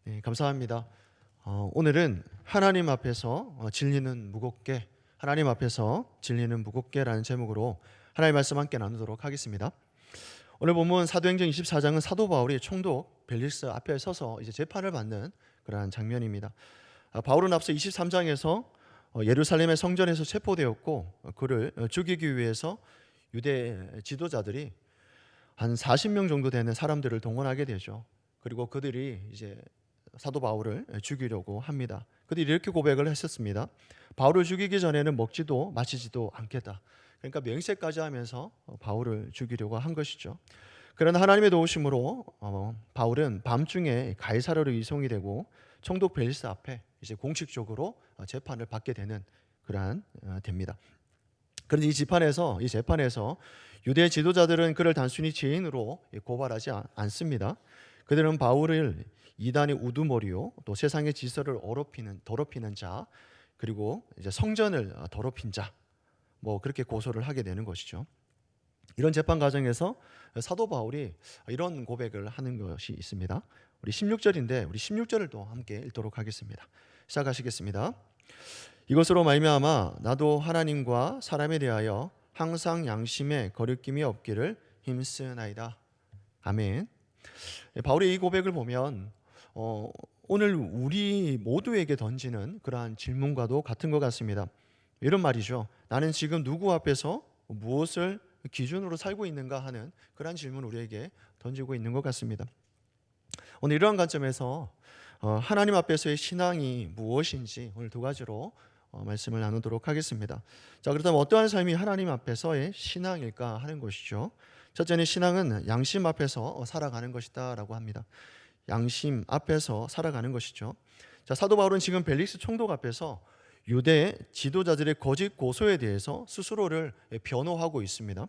네, 감사합니다. 오늘은 하나님 앞에서 진리는 무겁게라는 제목으로 하나님의 말씀 함께 나누도록 하겠습니다. 오늘 본문 사도행전 24장은 사도 바울이 총독 벨릭스 앞에 서서 이제 재판을 받는 그러한 장면입니다. 바울은 앞서 23장에서 예루살렘의 성전에서 체포되었고 그를 죽이기 위해서 유대 지도자들이 한 40명 정도 되는 사람들을 동원하게 되죠. 그리고 그들이 이제 사도 바울을 죽이려고 합니다. 그들이 이렇게 고백을 했었습니다. 바울을 죽이기 전에는 먹지도 마시지도 않겠다. 그러니까 맹세까지 하면서 바울을 죽이려고 한 것이죠. 그러나 하나님의 도우심으로 바울은 밤중에 가이사랴로 이송이 되고 총독 벨리스 앞에 이제 공식적으로 재판을 받게 되는 그러한 됩니다. 그런데 이 재판에서 유대 지도자들은 그를 단순히 죄인으로 고발하지 않습니다. 그들은 바울을 이단의 우두머리요, 또 세상의 질서를 더럽히는 자, 그리고 이제 성전을 더럽힌 자, 그렇게 고소를 하게 되는 것이죠. 이런 재판 과정에서 사도 바울이 이런 고백을 하는 것이 있습니다. 우리 16절을 또 함께 읽도록 하겠습니다. 시작하시겠습니다. 이것으로 말미암아 나도 하나님과 사람에 대하여 항상 양심에 거리낌이 없기를 힘쓰나이다. 아멘. 바울의 이 고백을 보면 오늘 우리 모두에게 던지는 그러한 질문과도 같은 것 같습니다. 이런 말이죠. 나는 지금 누구 앞에서 무엇을 기준으로 살고 있는가 하는 그러한 질문을 우리에게 던지고 있는 것 같습니다. 오늘 이러한 관점에서 하나님 앞에서의 신앙이 무엇인지 오늘 두 가지로 말씀을 나누도록 하겠습니다. 자, 그렇다면 어떠한 삶이 하나님 앞에서의 신앙일까 하는 것이죠. 첫째는 신앙은 양심 앞에서 살아가는 것이다 라고 합니다. 양심 앞에서 살아가는 것이죠. 자, 사도 바울은 지금 벨릭스 총독 앞에서 유대 지도자들의 거짓 고소에 대해서 스스로를 변호하고 있습니다.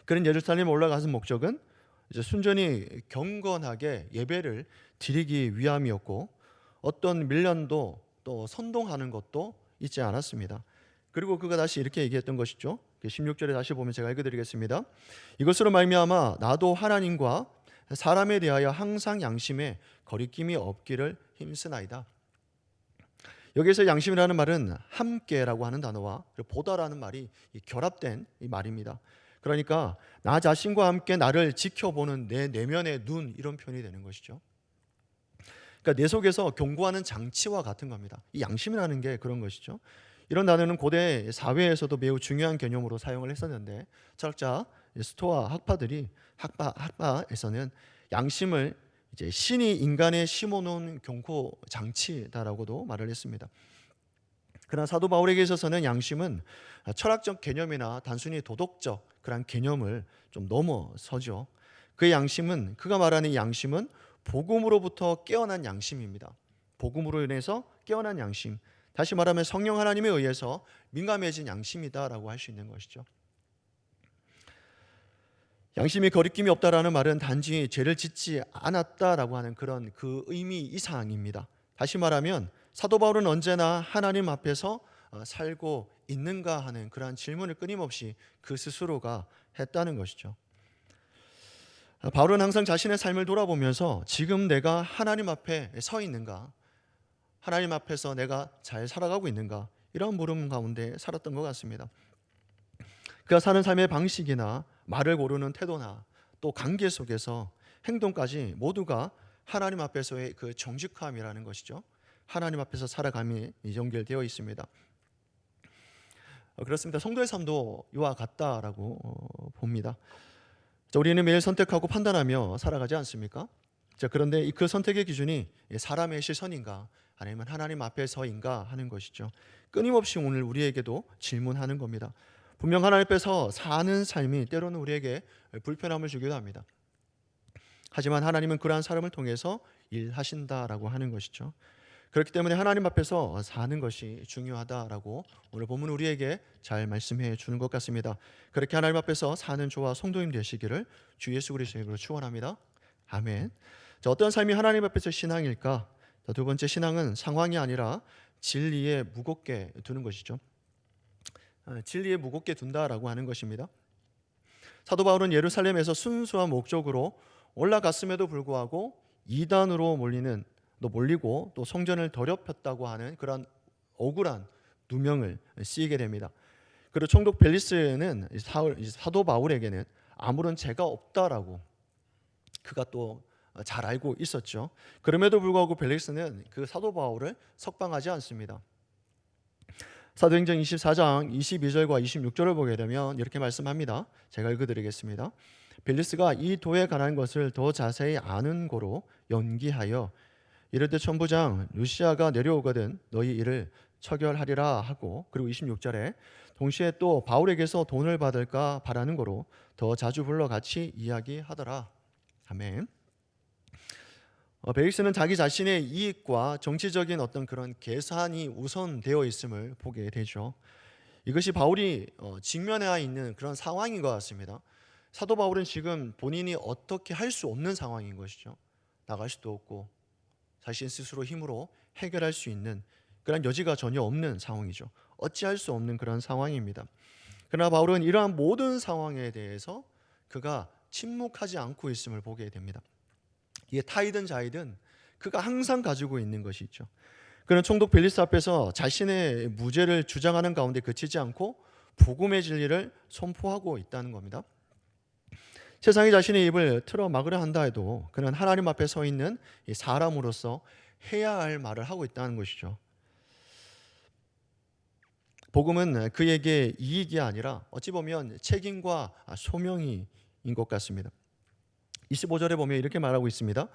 그런 예루살렘에 올라가서 목적은 이제 순전히 경건하게 예배를 드리기 위함이었고 어떤 밀련도 또 선동하는 것도 있지 않았습니다. 그리고 그가 다시 이렇게 얘기했던 것이죠. 16절에 다시 보면 제가 읽어드리겠습니다. 이것으로 말미암아 나도 하나님과 사람에 대하여 항상 양심에 거리낌이 없기를 힘쓰나이다. 여기서 양심이라는 말은 함께라고 하는 단어와 보다라는 말이 결합된 이 말입니다. 그러니까 나 자신과 함께 나를 지켜보는 내 내면의 눈, 이런 표현이 되는 것이죠. 그러니까 내 속에서 경고하는 장치와 같은 겁니다. 이 양심이라는 게 그런 것이죠. 이런 단어는 고대 사회에서도 매우 중요한 개념으로 사용을 했었는데 철학자 스토아 학파에서는 양심을 이제 신이 인간에 심어놓은 경고 장치다라고도 말을 했습니다. 그러나 사도 바울에게 있어서는 양심은 철학적 개념이나 단순히 도덕적 그런 개념을 좀 넘어서죠. 그가 말하는 양심은 복음으로부터 깨어난 양심입니다. 복음으로 인해서 깨어난 양심, 다시 말하면 성령 하나님에 의해서 민감해진 양심이다라고 할 수 있는 것이죠. 양심이 거리낌이 없다라는 말은 단지 죄를 짓지 않았다라고 하는 그런 그 의미 이상입니다. 다시 말하면 사도 바울은 언제나 하나님 앞에서 살고 있는가 하는 그러한 질문을 끊임없이 그 스스로가 했다는 것이죠. 바울은 항상 자신의 삶을 돌아보면서 지금 내가 하나님 앞에 서 있는가, 하나님 앞에서 내가 잘 살아가고 있는가, 이런 물음 가운데 살았던 것 같습니다. 그가 사는 삶의 방식이나 말을 고르는 태도나 또 관계 속에서 행동까지 모두가 하나님 앞에서의 그 정직함이라는 것이죠. 하나님 앞에서 살아감이 연결되어 있습니다. 그렇습니다. 성도의 삶도 이와 같다라고 봅니다. 우리는 매일 선택하고 판단하며 살아가지 않습니까? 그런데 그 선택의 기준이 사람의 시선인가 아니면 하나님 앞에서인가 하는 것이죠. 끊임없이 오늘 우리에게도 질문하는 겁니다. 분명 하나님 앞에서 사는 삶이 때로는 우리에게 불편함을 주기도 합니다. 하지만 하나님은 그러한 사람을 통해서 일하신다라고 하는 것이죠. 그렇기 때문에 하나님 앞에서 사는 것이 중요하다라고 오늘 본문 우리에게 잘 말씀해 주는 것 같습니다. 그렇게 하나님 앞에서 사는 저와 성도님 되시기를 주 예수 그리스도의 이름으로 축원합니다. 아멘. 자, 어떤 삶이 하나님 앞에서 신앙일까? 자, 두 번째, 신앙은 상황이 아니라 진리에 무겁게 두는 것이죠. 진리에 무겁게 둔다라고 하는 것입니다. 사도 바울은 예루살렘에서 순수한 목적으로 올라갔음에도 불구하고 이단으로 몰리는 또 몰리고 또 성전을 더럽혔다고 하는 그런 억울한 누명을 쓰이게 됩니다. 그리고 총독 벨리스는 사도 바울에게는 아무런 죄가 없다라고 그가 또 잘 알고 있었죠. 그럼에도 불구하고 벨리스는 그 사도 바울을 석방하지 않습니다. 사도행전 24장 22절과 26절을 보게 되면 이렇게 말씀합니다. 제가 읽어드리겠습니다. 벨리스가 이 도에 관한 것을 더 자세히 아는 고로 연기하여 이르되 천부장 루시아가 내려오거든 너희 이를 처결하리라 하고, 그리고 26절에 동시에 또 바울에게서 돈을 받을까 바라는 거로 더 자주 불러 같이 이야기하더라. 아멘. 벨릭스는 자기 자신의 이익과 정치적인 어떤 그런 계산이 우선되어 있음을 보게 되죠. 이것이 바울이 직면해 있는 그런 상황인 것 같습니다. 사도 바울은 지금 본인이 어떻게 할 수 없는 상황인 것이죠. 나갈 수도 없고 자신 스스로 힘으로 해결할 수 있는 그런 여지가 전혀 없는 상황이죠. 어찌할 수 없는 그런 상황입니다. 그러나 바울은 이러한 모든 상황에 대해서 그가 침묵하지 않고 있음을 보게 됩니다. 이게 타이든 자이든 그가 항상 가지고 있는 것이 있죠. 그는 총독 벨리스 앞에서 자신의 무죄를 주장하는 가운데 그치지 않고 복음의 진리를 선포하고 있다는 겁니다. 세상이 자신의 입을 틀어 막으려 한다 해도 그는 하나님 앞에 서 있는 사람으로서 해야 할 말을 하고 있다는 것이죠. 복음은 그에게 이익이 아니라 어찌 보면 책임과 소명인 것 같습니다. 25절에 보면 이렇게 말하고 있습니다.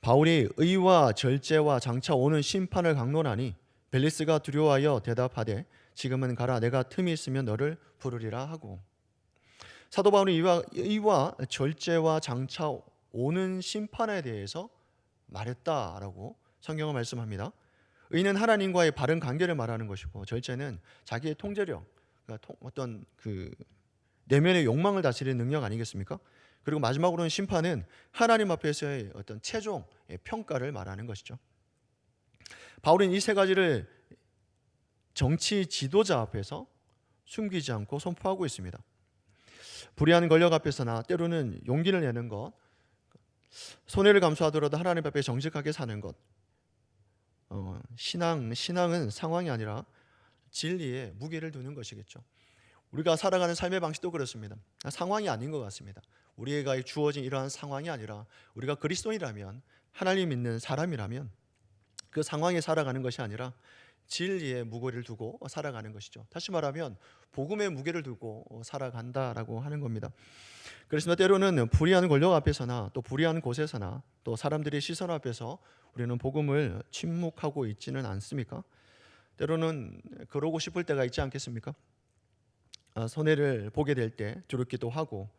바울이 의와 절제와 장차 오는 심판을 강론하니 벨리스가 두려워하여 대답하되 지금은 가라 내가 틈이 있으면 너를 부르리라 하고, 사도 바울이 의와 절제와 장차 오는 심판에 대해서 말했다라고 성경은 말씀합니다. 의는 하나님과의 바른 관계를 말하는 것이고 절제는 자기의 통제력, 그러니까 어떤 그 내면의 욕망을 다스리는 능력 아니겠습니까? 그리고 마지막으로는 심판은 하나님 앞에서의 어떤 최종 평가를 말하는 것이죠. 바울은 이 세 가지를 정치 지도자 앞에서 숨기지 않고 선포하고 있습니다. 불의한 권력 앞에서나 때로는 용기를 내는 것, 손해를 감수하더라도 하나님 앞에 정직하게 사는 것, 신앙은 상황이 아니라 진리에 무게를 두는 것이겠죠. 우리가 살아가는 삶의 방식도 그렇습니다. 상황이 아닌 것 같습니다. 우리에게 주어진 이러한 상황이 아니라 우리가 그리스도인이라면, 하나님 믿는 사람이라면 그 상황에 살아가는 것이 아니라 진리의 무게를 두고 살아가는 것이죠. 다시 말하면 복음의 무게를 두고 살아간다라고 하는 겁니다. 그렇습니다. 때로는 불의한 권력 앞에서나 또 불의한 곳에서나 또 사람들의 시선 앞에서 우리는 복음을 침묵하고 있지는 않습니까? 때로는 그러고 싶을 때가 있지 않겠습니까? 손해를 보게 될 때 두렵기도 하고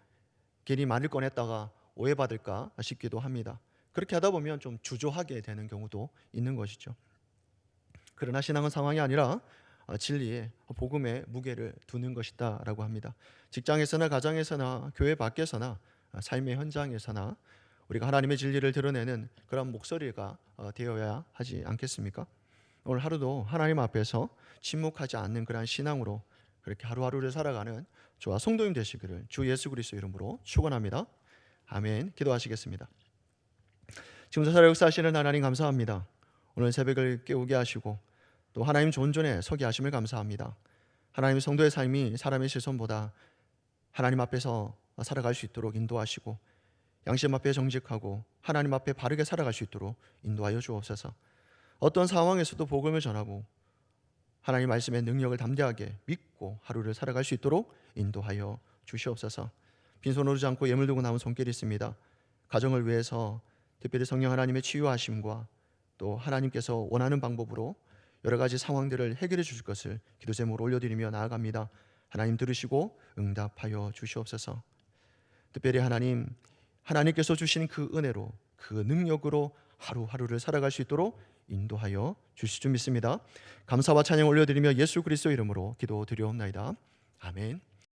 괜히 말을 꺼냈다가 오해받을까 싶기도 합니다. 그렇게 하다 보면 좀 주저하게 되는 경우도 있는 것이죠. 그러나 신앙은 상황이 아니라 진리에 복음의 무게를 두는 것이다 라고 합니다. 직장에서나 가정에서나 교회 밖에서나 삶의 현장에서나 우리가 하나님의 진리를 드러내는 그런 목소리가 되어야 하지 않겠습니까? 오늘 하루도 하나님 앞에서 침묵하지 않는 그러한 신앙으로 그렇게 하루하루를 살아가는 저와 성도님 되시기를 주 예수 그리스도 이름으로 축원합니다. 아멘. 기도하시겠습니다. 지금도 살아 역사하시는 하나님 감사합니다. 오늘 새벽을 깨우게 하시고 또 하나님 존전에 서게 하심을 감사합니다. 하나님 성도의 삶이 사람의 시선보다 하나님 앞에서 살아갈 수 있도록 인도하시고 양심 앞에 정직하고 하나님 앞에 바르게 살아갈 수 있도록 인도하여 주옵소서. 어떤 상황에서도 복음을 전하고 하나님 말씀의 능력을 담대하게 믿고 하루를 살아갈 수 있도록 인도하여 주시옵소서. 빈손 오르지 않고 예물 들고 나온 손길이 있습니다. 가정을 위해서 특별히 성령 하나님의 치유하심과 또 하나님께서 원하는 방법으로 여러 가지 상황들을 해결해 주실 것을 기도 제목으로 올려드리며 나아갑니다. 하나님 들으시고 응답하여 주시옵소서. 특별히 하나님께서 주신 그 은혜로 그 능력으로 하루하루를 살아갈 수 있도록 인도하여 주실 줄 믿습니다. 감사와 찬양 올려드리며 예수 그리스도 이름으로 기도드리옵나이다. 아멘.